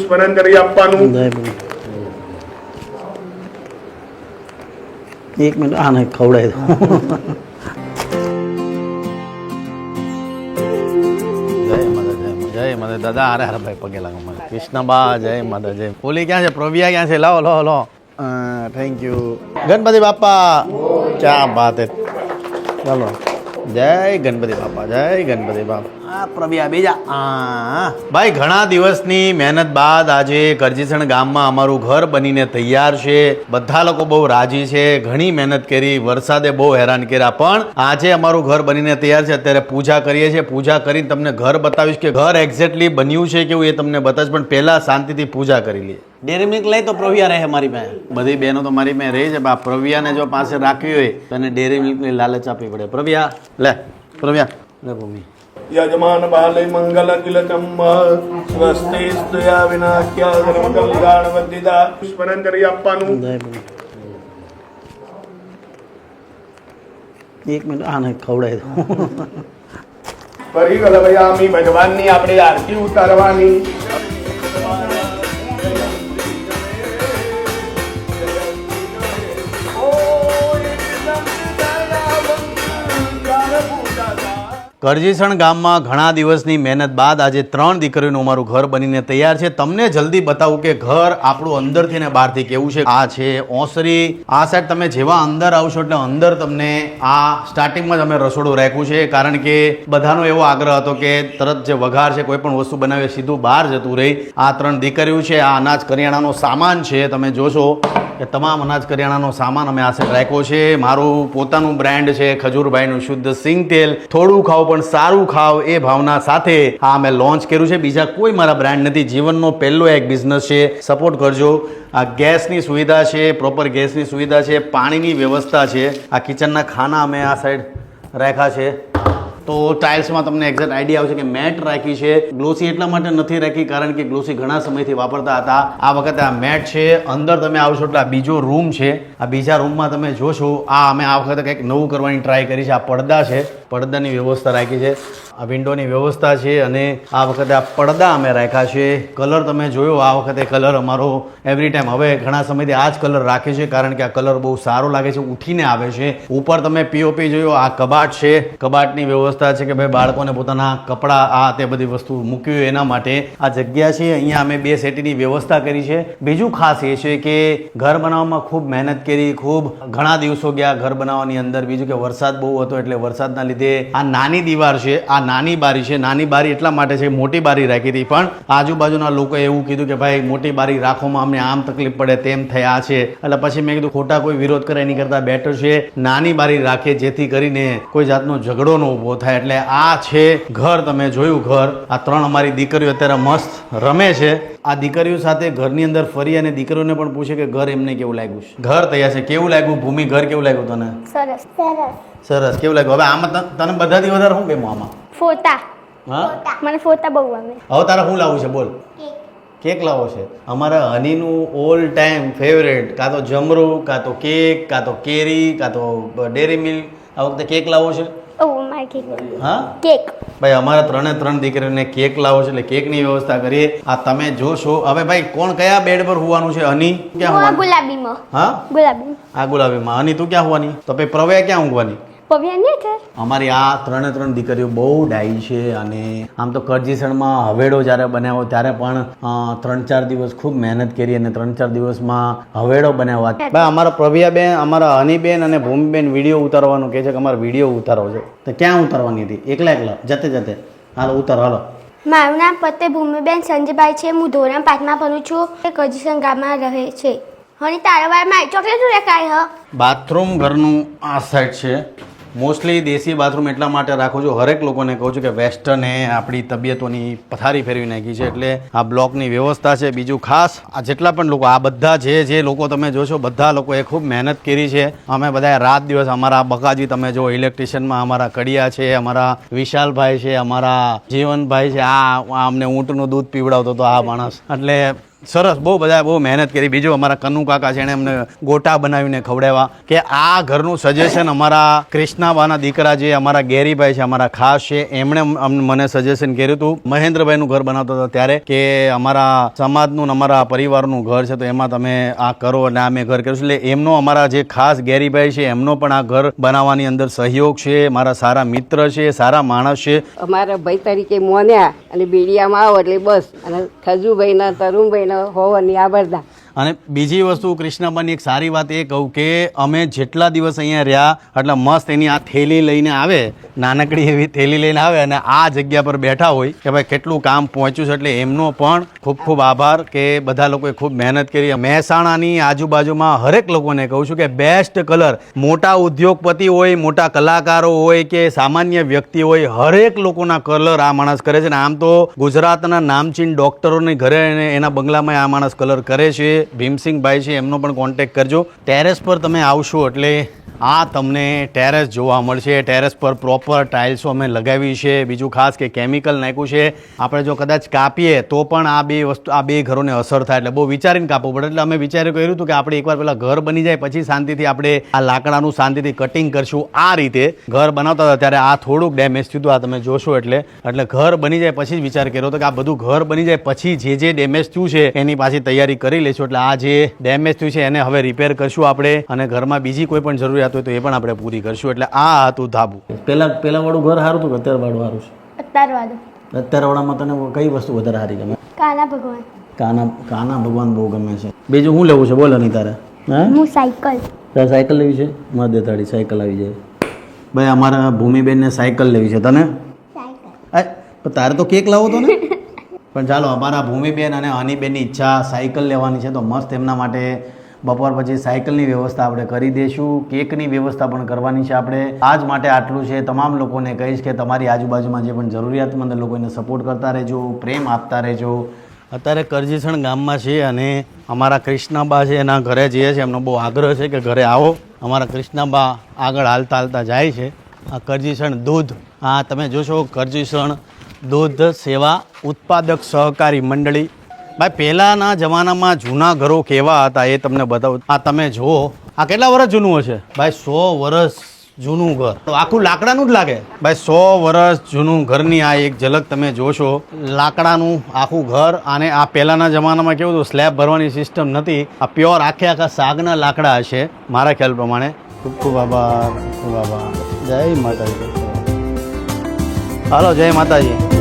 સ્મરણ કરી આપવાનું. એક મિનિટ આને ખવડાવી દો. જય માતા દાદા. અરે અરે ભાઈ પગે લાગો મને. કૃષ્ણબા જય માતા જય. ઓલી ક્યાં છે? પ્રવ્યા ક્યાં છે? લાવો લો લો. Thank you. ગણપતિ બાપા ક્યાં વાત હે. ચાલો જય ગણપતિ બાપા. જય ગણપતિ બાપા. પ્રવ્યા બીજા ભાઈ ઘણા દિવસની મહેનત બાદ આજે કરજીસણ ગામમાં અમારું ઘર બનીને તૈયાર છે. બધા લોકો બહુ રાજી છે. ઘણી મહેનત કરી, વરસાદે બહુ હેરાન કર્યા, પણ આજે અમારું ઘર બનીને તૈયાર છે. અત્યારે પૂજા કરીએ છીએ. પૂજા કરીને તમને ઘર બતાવીશ કે ઘર એક્ઝેક્ટલી બન્યું છે કેવું એ તમને બતાવીશ, પણ પહેલા શાંતિથી પૂજા કરી લઈએ. ડેરી મિલ્ક લઈ તો પ્રવ્યા રહે મારી પાસે. બધી બહેનો તો મારી પાસે રહી છે. પ્રવ્યાને જો પાસે રાખવી હોય તો એને ડેરી મિલ્કની લાલચ આપવી પડે. પ્રવ્યા લે. પ્રવ્યા લે ભૂમિ. યજમાન બાલે મંગલ અખિલ ચંબ સ્વસ્તિ સ્તુયા વિનાખ્યા ધર્મ કલ્યાણ વર્ધિતા. સ્મરણ કરી આપવાનું. એક મિનિટ આને ખવડાવી દો. ફરી વલ્લભયામી ભગવાનની આપણે આરતી ઉતારવાની. કરજીસણ ગામમાં ઘણા દિવસની મહેનત બાદ આજે 3 દીકરીઓનું અમારું ઘર બનીને તૈયાર છે. તમને જલ્દી બતાવું કે ઘર આપણું અંદરથી ને બહારથી કેવું છે. આ છે ઓસરી. આ સાઈડ તમે જેવા અંદર આવશો એટલે અંદર તમને આ સ્ટાર્ટિંગમાં જ અમે રસોડું રાખ્યું છે, કારણ કે બધાનો એવો આગ્રહ હતો કે તરત જે વઘાર છે કોઈ પણ વસ્તુ બનાવે સીધું બહાર જતું રહી. આ 3 દીકરીઓ છે. આ અનાજ કરિયાણાનો સામાન છે. તમે જોશો કે તમામ અનાજ કરિયાણાનો સામાન અમે આ સાઈડ રાખ્યો છે. મારું પોતાનું બ્રાન્ડ છે ખજૂરભાઈનું શુદ્ધ સિંગ તેલ. થોડું ખાવ પણ સારું ખાવ એ ભાવના સાથે આ અમે લોન્ચ કર્યું છે. બીજા કોઈ મારા બ્રાન્ડ નથી. જીવનનો પહેલો એક બિઝનેસ છે. સપોર્ટ કરજો. આ ગેસની સુવિધા છે, પ્રોપર ગેસની સુવિધા છે, પાણીની વ્યવસ્થા છે. આ કિચનના ખાના અમે આ સાઈડ રાખ્યા છે. તો ટાઇલ્સમાં તમને એક્ઝેક્ટ આઈડિયા આવશે કે મેટ રાખી છે. ગ્લોસી એટલા માટે નથી રાખી કારણ કે ગ્લોસી ઘણા સમયથી વાપરતા હતા. આ વખતે આ મેટ છે. અંદર તમે આવશો એટલે આ બીજો રૂમ છે. આ બીજા રૂમમાં તમે જોશો આ અમે આ વખતે કંઈક નવું કરવાની ટ્રાય કરી છે. આ પડદા છે, પડદાની વ્યવસ્થા રાખી છે. આ વિન્ડોની વ્યવસ્થા છે અને આ વખતે આ પડદા અમે રાખ્યા છે. કલર તમે જોયો આ વખતે કલર અમારો એવરી ટાઈમ હવે ઘણા સમયથી આ જ કલર રાખે છે, કારણ કે આ કલર બહુ સારો લાગે છે, ઉઠીને આવે છે. ઉપર તમે પીઓપી જોયો. આ કબાટ છે. કબાટની વ્યવસ્થા છે કે ભાઈ બાળકોને પોતાના કપડાં આ તે બધી વસ્તુ મૂક્યું એના માટે આ જગ્યા છે. અહીંયા અમે 2 સેટીની વ્યવસ્થા કરી છે. બીજું ખાસ એ છે કે ઘર બનાવવામાં ખૂબ મહેનત કરી, ખૂબ ઘણા દિવસો ગયા ઘર બનાવવાની અંદર. બીજું કે વરસાદ બહુ હતો એટલે વરસાદના લીધે આ નાની દીવાર છે, આ નાની બારી છે. નાની બારી એટલા માટે છે, મોટી બારી રાખી હતી પણ આજુબાજુના લોકોએ એવું કીધું કે ભાઈ મોટી બારી રાખોમાં અમને આમ તકલીફ પડે તેમ થયા છે, એટલે પછી મેં કીધું ખોટા કોઈ વિરોધ કરે એની કરતાં બેટર છે નાની બારી રાખીએ જેથી કરીને કોઈ જાતનો ઝઘડો ન ઊભો થાય. એટલે આ છે ઘર. તમે જોયું ઘર. આ 3 અમારી દીકરીઓ અત્યારે મસ્ત રમે છે. આ દીકરીઓ સાથે ઘરની અંદર ફરી અને દીકરીઓને પણ પૂછે કે ઘર એમને કેવું લાગ્યું છે. ઘર તૈયાર છે. કેવું લાગ્યું ભૂમિ? ઘર કેવું લાગ્યું તને? સરસ સરસ સરસ. કેવું લાગ્યું? હવે આમાં તને બધાથી વધારે શું ગમ્યું આમાં? ફોટા. હા, મને ફોટા બહુ ગમે. હવે તારે શું લાવવું છે બોલ? કેક લાવો છે. અમારા હનીનું ઓલ ટાઈમ ફેવરેટ કાં તો જમરૂ, કાં તો કેક, કાં તો કેરી, કાં તો ડેરી મિલ્ક. આ વખતે કેક લાવો છે. Oh my cake. હા કેક. ભાઈ અમારા 3 દીકરીઓને કેક લાવો છે એટલે કેકની વ્યવસ્થા કરીએ. આ તમે જોશો. હવે ભાઈ કોણ કયા બેડ પર હોવાનું છે? હની ક્યાં હોવાનું? ગુલાબીમાં. હા ગુલાબી. આ ગુલાબીમાં. હની તું ક્યાં હોવાની? તો ભાઈ પ્રવ્યા ક્યાં ઊંઘવાની? પવ્યા ને છે. અમારી આ 3 દીકરીઓ બહુ ડાઈ છે અને આમ તો કરજીસણમાં હવેડો જ્યારે બનાવ્યો ત્યારે પણ 3-4 દિવસ ખૂબ મહેનત કરી અને 3-4 દિવસમાં હવેડો બનાવવા. ભાઈ અમારા પ્રવ્યાબેન, અમારા હનીબેન અને ભૂમિબેન વિડીયો ઉતારવાનું કહે છે કે અમારે વિડીયો ઉતારવો છે. તો ક્યાં ઉતારવાની હતી? એકલા જતે હાલો ઉતારો. હાલો. મારું નામ પતે ભૂમિબેન સંજયભાઈ છે. હું ધોરણ 5માં ભણું છું. કરજીસણ ગામમાં રહે છે. હણી તારા વારમાં ચોકલેટ રેખાય હ. બાથરૂમ ઘરનું આ સાઈડ છે. મોસ્ટલી દેશી બાથરૂમ એટલા માટે રાખું છું. હરેક લોકોને કહું છું કે વેસ્ટર્ને આપણી તબિયતોની પથારી ફેરવી નાખી છે એટલે આ બ્લોકની વ્યવસ્થા છે. બીજું ખાસ આ જેટલા પણ લોકો આ બધા જે લોકો તમે જોશો બધા લોકોએ ખૂબ મહેનત કરી છે. અમે બધાએ રાત દિવસ અમારા બકાજી તમે જો ઇલેક્ટ્રિશિયનમાં અમારા કડિયા છે, અમારા વિશાલભાઈ છે, અમારા જીવનભાઈ છે. આ અમને ઊંટનું દૂધ પીવડાવતો હતો આ માણસ. એટલે સરસ, બહુ બધા બહુ મહેનત કરી. બીજું અમારા કનુ કાકા છે, એણે અમને ગોટા બનાવીને ખવડાવ્યા. કે આ ઘરનું સજેશન અમારા કૃષ્ણાબાના દીકરા જે અમારા ગેરીભાઈ છે, અમારા ખાસ છે, એમણે મને સજેશન કર્યું હતું મહેન્દ્રભાઈનું ઘર બનાવતો હતો ત્યારે, કે અમારા સમાજનું ને અમારા પરિવારનું ઘર છે, તો એમાં તમે આ કરો. અને આ મેં ઘર કર્યું છે. એટલે એમનો અમારા જે ખાસ ગેરીભાઈ છે એમનો પણ આ ઘર બનાવવાની અંદર સહયોગ છે. મારા સારા મિત્ર છે, સારા માણસ છે. અમારા ભાઈ તરીકે મોન્યા અને બેડિયામાં આવો એટલે બસ. અને ખજુભાઈના તરુણભાઈના હોવાની આ બધા. અને બીજી વસ્તુ કૃષ્ણબાની એક સારી વાત એ કહું કે અમે જેટલા દિવસ અહીંયા રહ્યા એટલે મસ્ત એની આ થેલી લઈને આવે, નાનકડી એવી થેલી લઈને આવે અને આ જગ્યા પર બેઠા હોય કે ભાઈ કેટલું કામ પહોંચ્યું છે. એટલે એમનો પણ ખૂબ ખૂબ આભાર કે બધા લોકોએ ખૂબ મહેનત કરી. મહેસાણાની આજુબાજુમાં હરેક લોકોને કહું છું કે બેસ્ટ કલર, મોટા ઉદ્યોગપતિ હોય, મોટા કલાકારો હોય કે સામાન્ય વ્યક્તિ હોય, હરેક લોકોના કલર આ માણસ કરે છે. ને આમ તો ગુજરાતના નામચીન ડૉક્ટરોની ઘરે એના બંગલામાં આ માણસ કલર કરે છે. ભીમસિંહભાઈ છે, એમનો પણ કોન્ટેક્ટ કરજો. ટેરેસ પર તમે આવશો એટલે આ તમને ટેરેસ જોવા મળશે. ટેરેસ પર પ્રોપર ટાઇલ્સો અમે લગાવી છે. બીજું ખાસ કે કેમિકલ નાખ્યું છે. આપણે જો કદાચ કાપીએ તો પણ આ બે ઘરોને અસર થાય, એટલે બહુ વિચારીને કાપવું પડે. એટલે અમે વિચાર્યું કર્યું હતું કે આપણે એકવાર પહેલાં ઘર બની જાય પછી શાંતિથી આપણે આ લાકડાનું શાંતિથી કટિંગ કરશું. આ રીતે ઘર બનાવતા હતા ત્યારે આ થોડુંક ડેમેજ થયું હતું, આ તમે જોશો. એટલે ઘર બની જાય પછી જ વિચાર કર્યો હતો કે આ બધું ઘર બની જાય પછી જે ડેમેજ થયું છે એની પાછી તૈયારી કરી લઈશું. એટલે આ જે ડેમેજ થયું છે એને હવે રિપેર કરશું આપણે, અને ઘરમાં બીજી કોઈ પણ જરૂરિયાત હોય તો એ પણ આપણે પૂરી કરશું. એટલે આ હતું ધાબુ. પેલા વાળું ઘર સારું હતું કે અત્યારે વાળું સારું છે? અત્યારે વાળામાં તને કઈ વસ્તુ વધારે સારી ગમે? કાના ભગવાન. કાના ભગવાન બહુ ગમે છે. બીજું શું લેવું છે બોલો નહીં તારે? હું સાયકલ. તારે સાયકલ લેવી છે? મધે તારી સાયકલ આવી જાય. ભાઈ અમારા ભૂમિબેનને સાયકલ લેવી છે. તને? પણ તારે તો કેક લાવો તો ને. પણ ચાલો, અમારા ભૂમિબેન અને હનીબેનની ઈચ્છા સાયકલ લેવાની છે, તો મસ્ત એમના માટે બપોર પછી સાયકલની વ્યવસ્થા આપણે કરી દઈશું. કેકની વ્યવસ્થા પણ કરવાની છે આપણે. આજ માટે આટલું છે. તમામ લોકોને કહીશ કે તમારી આજુબાજુમાં જે પણ જરૂરિયાતમંદ લોકોને સપોર્ટ કરતા રહેજો, પ્રેમ આપતા રહેજો. અત્યારે કરજીસણ ગામમાં છે અને અમારા કૃષ્ણાબા છે એના ઘરે જઈએ છીએ. એમનો બહુ આગ્રહ છે કે ઘરે આવો. અમારા કૃષ્ણાબા આગળ હાલતા જાય છે. આ કરજીસણ દૂધ, આ તમે જોશો કરજીસણ દૂધ સેવા ઉત્પાદક સહકારી મંડળી. ભાઈ પહેલાંના જમાનામાં જૂના ઘરો કેવા હતા એ તમને બતાવું. આ તમે જુઓ, આ કેટલા વર્ષ જૂનું હશે? ભાઈ 100 વર્ષ જૂનું ઘર. તો આખું લાકડાનું જ લાગે ભાઈ. 100 વર્ષ જૂનું ઘરની આ એક ઝલક તમે જોશો. લાકડાનું આખું ઘર. અને આ પહેલાંના જમાનામાં કેવું હતું, સ્લેબ ભરવાની સિસ્ટમ નથી. આ પ્યોર આખા સાગના લાકડા હશે મારા ખ્યાલ પ્રમાણે. ખૂબ ખૂબ આભાર, ખૂબ આભાર. જય માતાજી. હાલો, જય માતાજી.